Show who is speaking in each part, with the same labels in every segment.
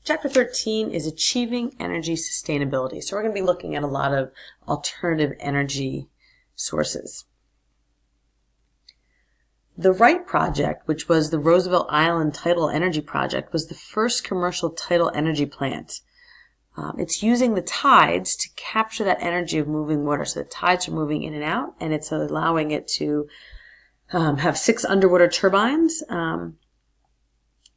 Speaker 1: Chapter 13 is achieving energy sustainability. So we're going to be looking at a lot of alternative energy sources. The Wright project, which was the Roosevelt Island tidal energy project, was the first commercial tidal energy plant. It's using the tides to capture that energy of moving water. So the tides are moving in and out, and it's allowing it to have 6 underwater turbines, and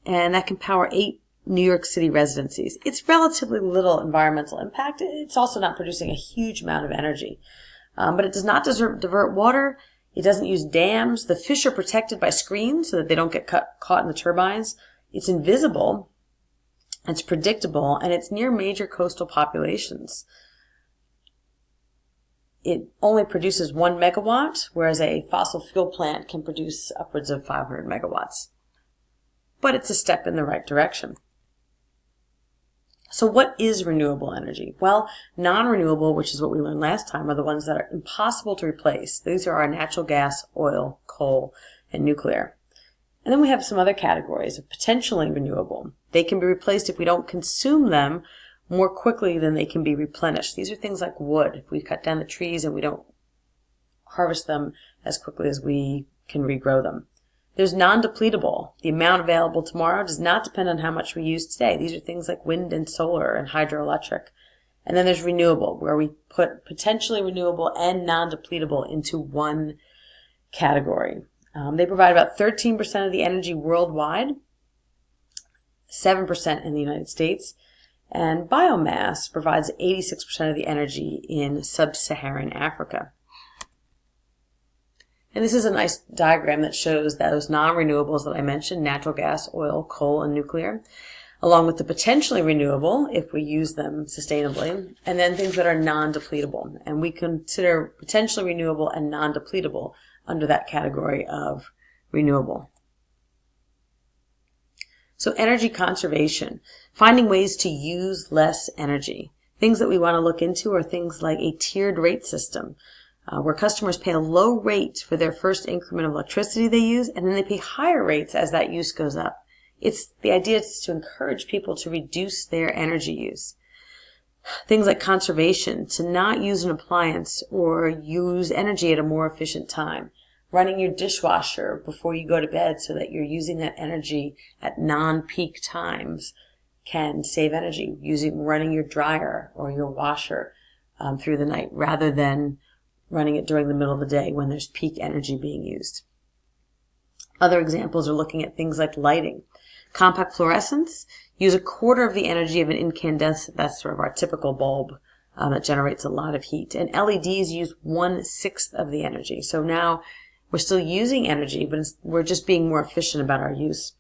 Speaker 1: that can power 8 New York City residencies. It's relatively little environmental impact. It's also not producing a huge amount of energy, but it does not divert water. It doesn't use dams. The fish are protected by screens so that they don't get caught in the turbines. It's invisible. It's predictable, and it's near major coastal populations. It only produces 1 megawatt, whereas a fossil fuel plant can produce upwards of 500 megawatts. But it's a step in the right direction. So what is renewable energy? Well, non-renewable, which is what we learned last time, are the ones that are impossible to replace. These are our natural gas, oil, coal, and nuclear. And then we have some other categories of potentially renewable. They can be replaced if we don't consume them more quickly than they can be replenished. These are things like wood. If we cut down the trees and we don't harvest them as quickly as we can regrow them. There's non-depletable. The amount available tomorrow does not depend on how much we use today. These are things like wind and solar and hydroelectric. And then there's renewable, where we put potentially renewable and non-depletable into one category. They provide about 13% of the energy worldwide, 7% in the United States, and biomass provides 86% of the energy in sub-Saharan Africa. And this is a nice diagram that shows those non-renewables that I mentioned, natural gas, oil, coal, and nuclear, along with the potentially renewable, if we use them sustainably, and then things that are non-depletable. And we consider potentially renewable and non-depletable under that category of renewable. So energy conservation, finding ways to use less energy. Things that we want to look into are things like a tiered rate system, where customers pay a low rate for their first increment of electricity they use, and then they pay higher rates as that use goes up. The idea is to encourage people to reduce their energy use. Things like conservation, to not use an appliance or use energy at a more efficient time. Running your dishwasher before you go to bed so that you're using that energy at non-peak times can save energy. Running your dryer or your washer through the night rather than running it during the middle of the day when there's peak energy being used. Other examples are looking at things like lighting. Compact fluorescents use a quarter of the energy of an incandescent. That's sort of our typical bulb that generates a lot of heat. And LEDs use 1/6 of the energy. So now we're still using energy, but we're just being more efficient about our use.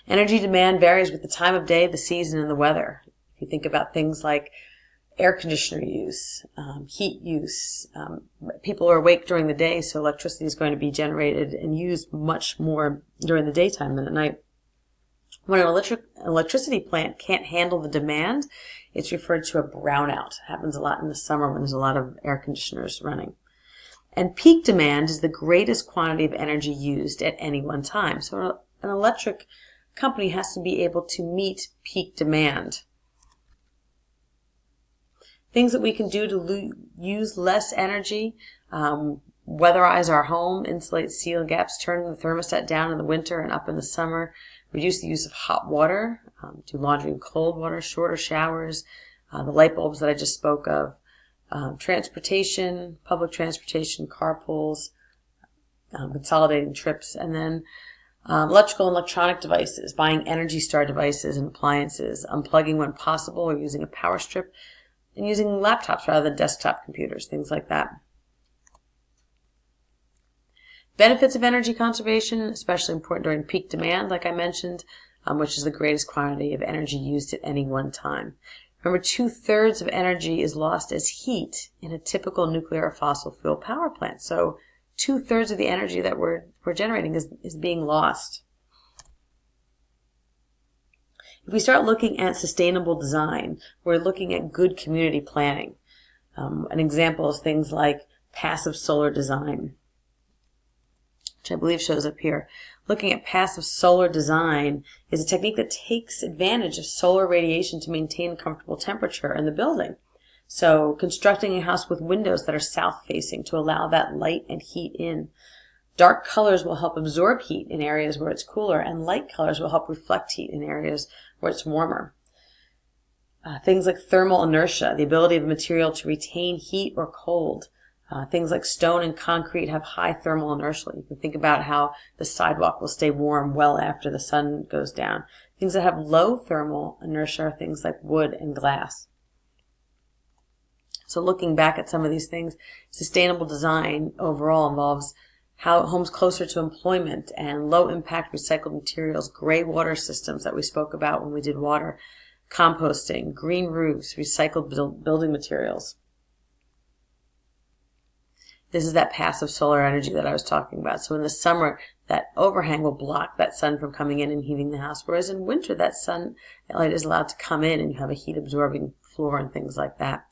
Speaker 1: Energy demand varies with the time of day, the season, and the weather. If you think about things like air conditioner use, heat use. People are awake during the day, so electricity is going to be generated and used much more during the daytime than at night. When an electricity plant can't handle the demand, it's referred to a brownout. It happens a lot in the summer when there's a lot of air conditioners running. And peak demand is the greatest quantity of energy used at any one time. So an electric company has to be able to meet peak demand. Things that we can do to use less energy, weatherize our home, insulate seal gaps, turn the thermostat down in the winter and up in the summer, reduce the use of hot water, do laundry in cold water, shorter showers, the light bulbs that I just spoke of, transportation, public transportation, carpools, consolidating trips, and then electrical and electronic devices, buying Energy Star devices and appliances, unplugging when possible or using a power strip, and using laptops rather than desktop computers, things like that. Benefits of energy conservation, especially important during peak demand, like I mentioned, which is the greatest quantity of energy used at any one time. Remember, 2/3 of energy is lost as heat in a typical nuclear or fossil fuel power plant. So 2/3 of the energy that we're generating is being lost. If we start looking at sustainable design, we're looking at good community planning. An example is things like passive solar design, which I believe shows up here. Looking at passive solar design is a technique that takes advantage of solar radiation to maintain a comfortable temperature in the building. So constructing a house with windows that are south-facing to allow that light and heat in. Dark colors will help absorb heat in areas where it's cooler, and light colors will help reflect heat in areas where it's warmer. Things like thermal inertia, the ability of a material to retain heat or cold. Things like stone and concrete have high thermal inertia. You can think about how the sidewalk will stay warm well after the sun goes down. Things that have low thermal inertia are things like wood and glass. So looking back at some of these things, sustainable design overall involves how homes closer to employment and low impact recycled materials, gray water systems that we spoke about when we did water, composting, green roofs, recycled building materials. This is that passive solar energy that I was talking about. So in the summer, that overhang will block that sun from coming in and heating the house, whereas in winter, that sunlight is allowed to come in and you have a heat-absorbing floor and things like that.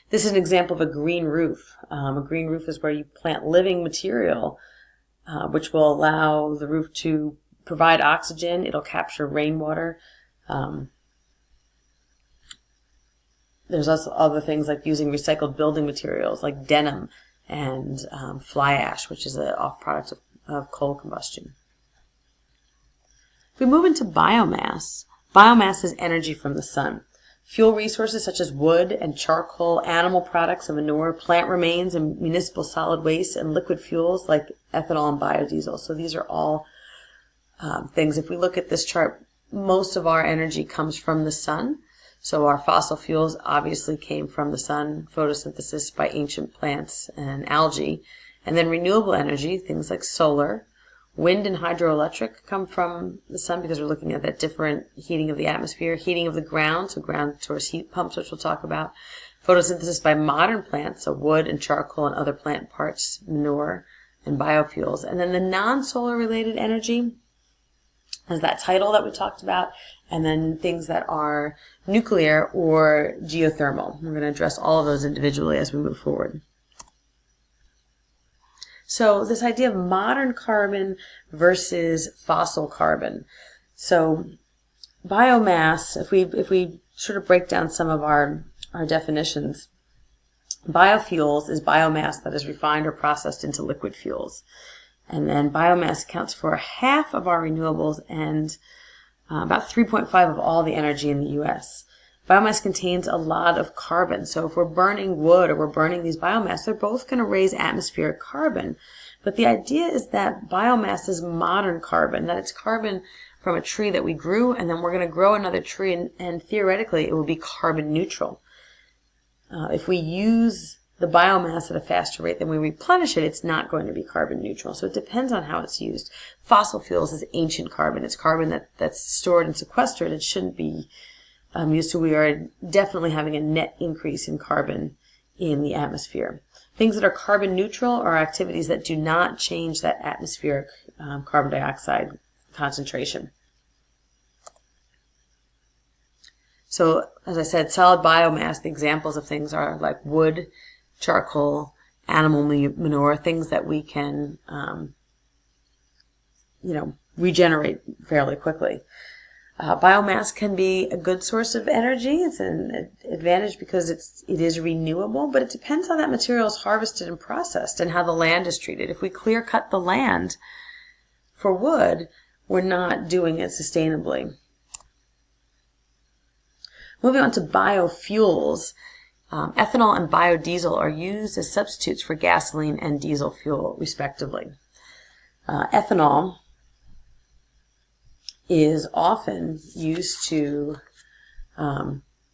Speaker 1: This is an example of a green roof. A green roof is where you plant living material, which will allow the roof to provide oxygen. It'll capture rainwater. There's also other things like using recycled building materials like denim and fly ash, which is an off-product of coal combustion. If we move into biomass, biomass is energy from the sun. Fuel resources such as wood and charcoal, animal products and manure, plant remains and municipal solid waste, and liquid fuels like ethanol and biodiesel. So these are all things. If we look at this chart, most of our energy comes from the sun. So our fossil fuels obviously came from the sun, photosynthesis by ancient plants and algae. And then renewable energy, things like solar, wind and hydroelectric come from the sun because we're looking at that different heating of the atmosphere, heating of the ground, so ground source heat pumps, which we'll talk about. Photosynthesis by modern plants, so wood and charcoal and other plant parts, manure and biofuels. And then the non-solar related energy is that tidal that we talked about, and then things that are nuclear or geothermal. We're going to address all of those individually as we move forward. So this idea of modern carbon versus fossil carbon. So biomass, if we sort of break down some of our definitions, biofuels is biomass that is refined or processed into liquid fuels. And then biomass accounts for half of our renewables and about 3.5 of all the energy in the U.S. Biomass contains a lot of carbon. So if we're burning wood or we're burning these biomass, they're both going to raise atmospheric carbon. But the idea is that biomass is modern carbon, that it's carbon from a tree that we grew, and then we're going to grow another tree, and theoretically it will be carbon neutral. If we use the biomass at a faster rate than we replenish it, it's not going to be carbon neutral. So it depends on how it's used. Fossil fuels is ancient carbon. It's carbon that's stored and sequestered. It shouldn't be used. So we are definitely having a net increase in carbon in the atmosphere. Things that are carbon neutral are activities that do not change that atmospheric carbon dioxide concentration. So as I said, solid biomass, the examples of things are like wood, charcoal, animal manure, things that we can, regenerate fairly quickly. Biomass can be a good source of energy. It's an advantage because it is renewable, but it depends how that material is harvested and processed and how the land is treated. If we clear cut the land for wood, we're not doing it sustainably. Moving on to biofuels. Ethanol and biodiesel are used as substitutes for gasoline and diesel fuel, respectively. Ethanol is often used to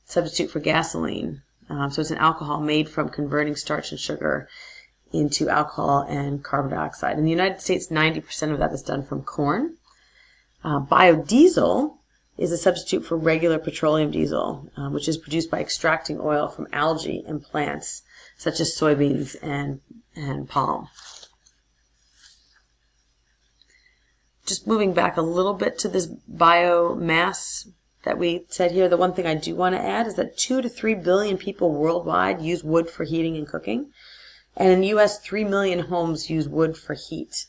Speaker 1: substitute for gasoline. So it's an alcohol made from converting starch and sugar into alcohol and carbon dioxide. In the United States, 90% of that is done from corn. Biodiesel is a substitute for regular petroleum diesel, which is produced by extracting oil from algae and plants, such as soybeans and palm. Just moving back a little bit to this biomass that we said here, the one thing I do want to add is that 2 to 3 billion people worldwide use wood for heating and cooking. And in the U.S., 3 million homes use wood for heat.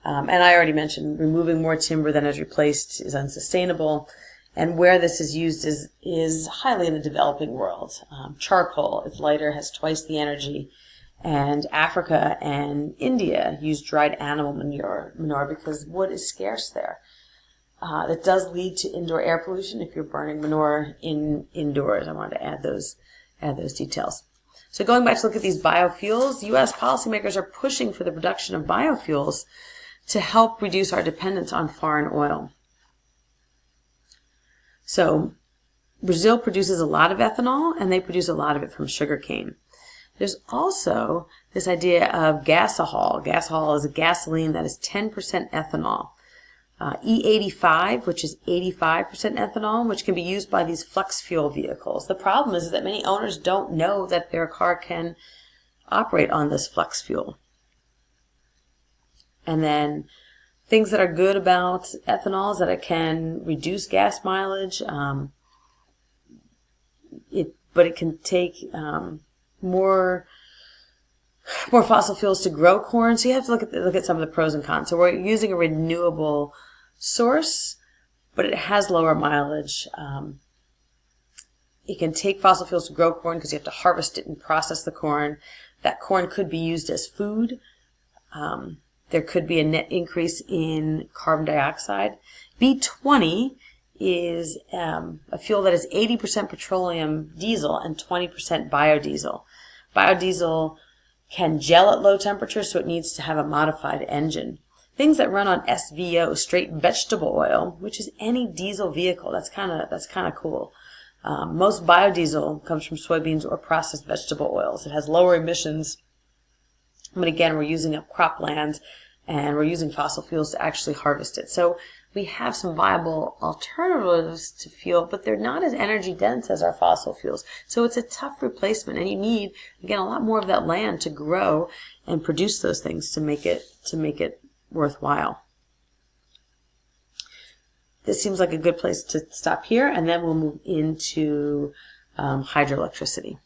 Speaker 1: And I already mentioned removing more timber than is replaced is unsustainable. And where this is used is highly in the developing world. Charcoal is lighter, has twice the energy. And Africa and India use dried animal manure because wood is scarce there. That does lead to indoor air pollution if you're burning manure indoors. I wanted to add those details. So going back to look at these biofuels, U.S. policymakers are pushing for the production of biofuels to help reduce our dependence on foreign oil. So Brazil produces a lot of ethanol, and they produce a lot of it from sugarcane. There's also this idea of gasohol. Gasohol is a gasoline that is 10% ethanol. E85, which is 85% ethanol, which can be used by these flex fuel vehicles. The problem is that many owners don't know that their car can operate on this flex fuel. And then things that are good about ethanol is that it can reduce gas mileage, but it can take more fossil fuels to grow corn. So you have to look at some of the pros and cons. So we're using a renewable source, but it has lower mileage. It can take fossil fuels to grow corn because you have to harvest it and process the corn. That corn could be used as food. There could be a net increase in carbon dioxide. B20 is a fuel that is 80% petroleum diesel and 20% biodiesel. Biodiesel can gel at low temperatures, so it needs to have a modified engine. Things that run on SVO, straight vegetable oil, which is any diesel vehicle, that's kind of cool. Most biodiesel comes from soybeans or processed vegetable oils. It has lower emissions, but again, we're using up cropland and we're using fossil fuels to actually harvest it. So we have some viable alternatives to fuel, but they're not as energy dense as our fossil fuels. So it's a tough replacement, and you need, again, a lot more of that land to grow and produce those things to make it worthwhile. This seems like a good place to stop here, and then we'll move into hydroelectricity.